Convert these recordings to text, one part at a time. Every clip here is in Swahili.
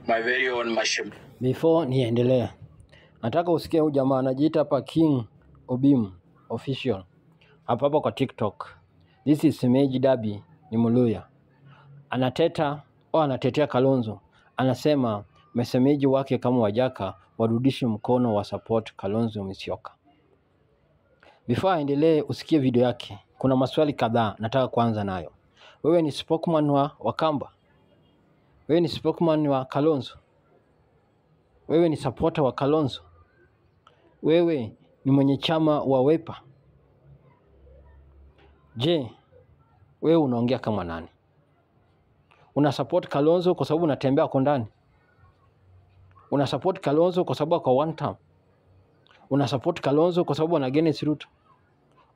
my very own machine. Before niendelee, nataka usikie huyu jamaa anajiita hapa King Obim official hapa kwa TikTok. This is Semeji Dabi, ni Muluya. Anatetea Kalonzo. Anasema mesemeji wake kama Wajaka warudishe mkono wa support Kalonzo Musyoka. Before aendelee, usikie video yake. Kuna maswali kadhaa nataka kuanza nayo. Wewe ni spokesman wa Wakamba? Wewe ni spokesman wa Kalonzo? Wewe ni supporter wa Kalonzo? Wewe ni mwenye chama wa Wiper? Je, wewe unaongea kama nani? Una support Kalonzo kwa sababu unatembea huko ndani? Una support Kalonzo kwa sababu kwa one term? Una support Kalonzo kwa sababu ana against Ruto?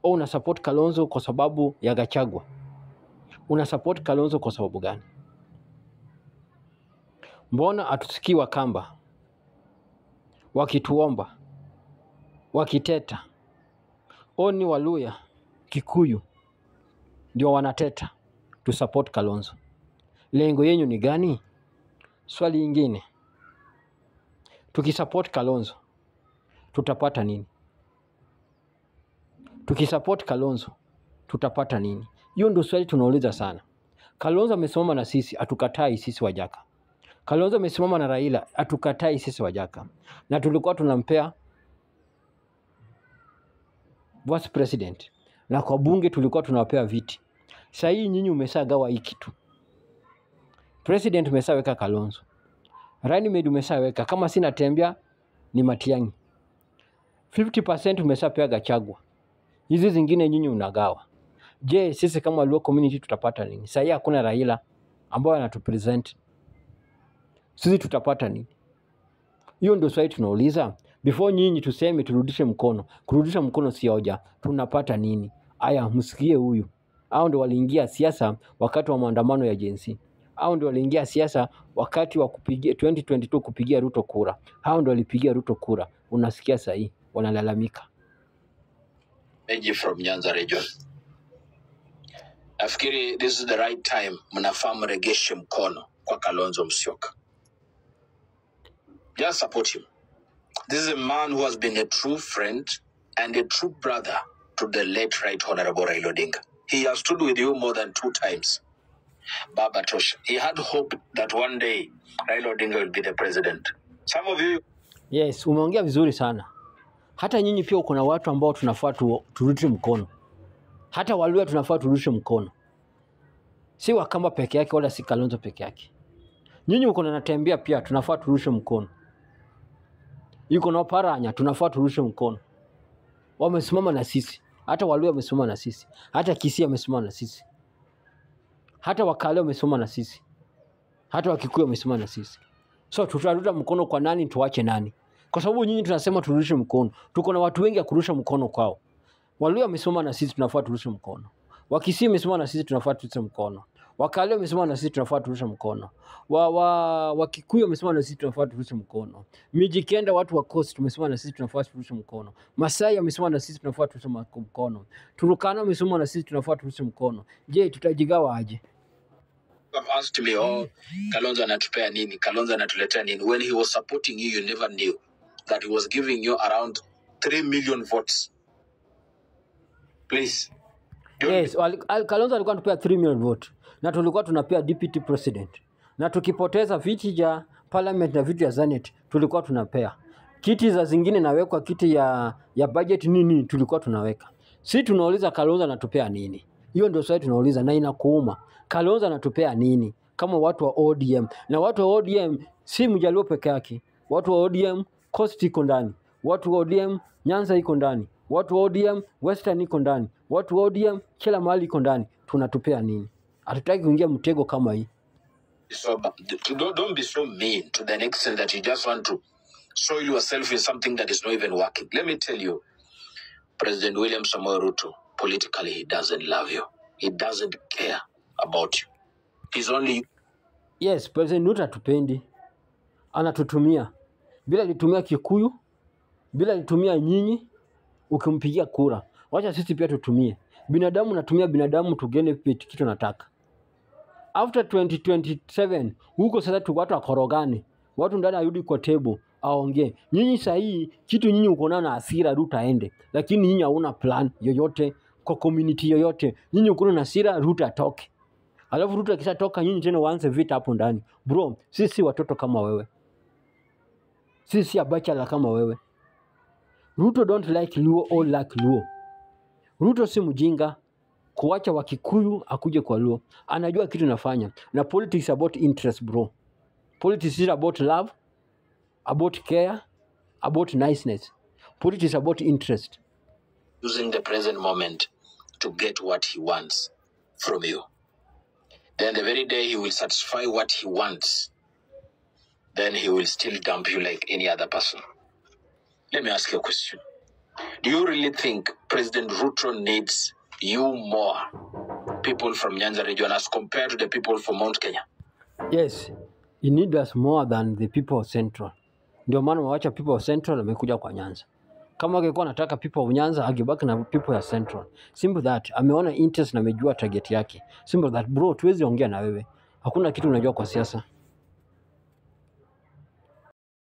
Au una support Kalonzo kwa sababu ya Gachagua? Una support Kalonzo kwa sababu gani? Mbona atusikii Wakamba wakituomba, wakiteta? Oni Waluya, Kikuyu ndio wanateta to support Kalonzo. Lengo yenu ni gani? Swali lingine, tukisupport Kalonzo tutapata nini? Tukisupport Kalonzo tutapata nini? Hiyo ndio swali tunauliza sana. Kalonzo amesimama na sisi, atukatai sisi Wajaka. Kalonzo amesimama na Raila, atukatai sisi Wajaka. Na tulikuwa tunampea vice president, na kwa bunge tulikuwa tunawapea viti. Sasa hii nyinyi umeshagawa hii kitu. President umeshaweka Kalonzo, running mate umeshaweka, kama sina tembea ni Matiang'i. 50% umeshapea Gachagua. Hizi zingine nyinyi unagawa. Je, sisi kama Luo community tutapata nini? Sasa hii hakuna Raila ambao anatupresent. Sisi tutapata nini? Hiyo ndio swali tunauliza. Before nyinyi tuseme turudishe mkono. Kurudisha mkono si hoja. Tunapata nini? Aya, msikie huyu. Hao ndio waliingia siasa wakati wa maandamano ya Gen Z. Hao ndio waliingia siasa wakati wa kupigia 2022 kupigia Ruto kura. Hao ndio walipigia Ruto kura. Unasikia sasa hii wanalalamika. Meji from Nyanza region. Nafikiri this is the right time mnafaa mregeshe mkono kwa Kalonzo Musyoka. Just support him. This is a man who has been a true friend and a true brother to the late Right Honorable Raila Odinga. He has stood with you more than 2 times. Baba Tosha. He had hope that one day Raila Odinga will be the president. Some of you... Yes, umeongea vizuri sana. Hata nyinyi pia kuna watu ambao tunafaa turudishe mkono. Hata Waluya tunafaa turudishe mkono. Si Wakamba peke yake wala si Kalonzo peke yake. Nyinyi uko natembea pia tunafaa turudishe mkono. Yuko na Paranya tunafaa turudishe mkono. Wamesimama na sisi. Hata Waluya wamesimama na sisi. Hata Kisii wamesimama na sisi. Hata Wakale wamesimama na sisi. Hata Wakikuyu wamesimama na sisi. So tutarudisha mkono kwa nani, tuache nani? Kwa sababu nyinyi tunasema turudishe mkono. Tuko na watu wengi ya kurudisha mkono kwao. Waluya wamesimama na sisi, tunafaa turudishe mkono. Wakisii wamesimama na sisi, tunafaa turudishe mkono. Wakale wamesimama na sisi, tunafaa turudishe mkono. Wakikuyu wamesimama na sisi, tunafaa turudishe mkono. Mijikenda watu wa Coast wamesimama na sisi, tunafaa turudishe mkono. Masai wamesimama na sisi, tunafaa turudishe mkono. Turukana wamesimama na sisi, tunafaa turudishe mkono. Je, tutajigawa aje? Have asked me, Kalonzo anatupea nini? Kalonzo anatuletea nini? When he was supporting you, you never knew that he was giving you around 3 million votes. Please. Yes, Kalonzo alikuwa anatupea 3 million vote. Na tulikuwa tunapea deputy president. Na tukipoteza viti vya parliament na viti ya Senate, tulikuwa tunapea. Kiti za zingine nawekwa kiti ya budget nini tulikuwa tunaweka. Si tunauliza Kalonzo anatupea nini? Hiyo ndio swali tunauliza na inakuuma. Kalonzo anatupea nini kama watu wa ODM? Na watu wa ODM si Mjaluo peke yake. Watu wa ODM Coast iko ndani. Watu wa ODM Nyanza iko ndani. Watu wa ODM Western iko ndani. Watu wa ODM kila mahali iko ndani. Tunatupea nini? Hatutaki kuingia mtego kama hii. So don't be so mean to the extent that you just want to soil yourself in something that is not even working. Let me tell you, President William Samoei Ruto, politically he doesn't love you. He doesn't care about you. He's only... Yes, President Ruto hatupendi. Anatutumia. Bila litumia Kikuyu, bila litumia nyinyi, ukimpigia kura. Wacha sisi pia tutumie. Binadamu natumia binadamu tugene kitu nataka. After 2027, huko sasa tu watu wakorogane. Watu ndani arudi kwa table aongee. Nyinyi sahi kitu nyinyi uko na hasira Ruto aende, lakini nyinyi hauna plan yoyote kwa community yoyote. Nyinyi uko na hasira Ruto atoke. Alafu Ruto akishatoka nyinyi tena waanze vita hapo ndani. Bro, sisi watoto kama wewe. Sisi ya bachelor kama wewe. Ruto don't like Luo or like Luo. Ruto si mjinga kuacha Wakikuyu akuje kwa Luo. Anajua kitu nafanya. Na politics about interest, bro. Politics is about love, about care, about niceness. Politics is about interest. Using the present moment to get what he wants from you. Then the very day he will satisfy what he wants, then he will still dump you like any other person. Let me ask you a question. Do you really think President Ruto needs you more, people from Nyanza region, as compared to the people from Mount Kenya? Yes, he needs us more than the people of Central. Ndio maana waacha people of Central amekuja kwa Nyanza. Kama angekuwa anataka people of Nyanza angebaki na people ya Central. Simple that, ameona interest na amejua target yake. Simple that, bro, tuwezi ongea na wewe. Hakuna kitu unajua kwa siasa.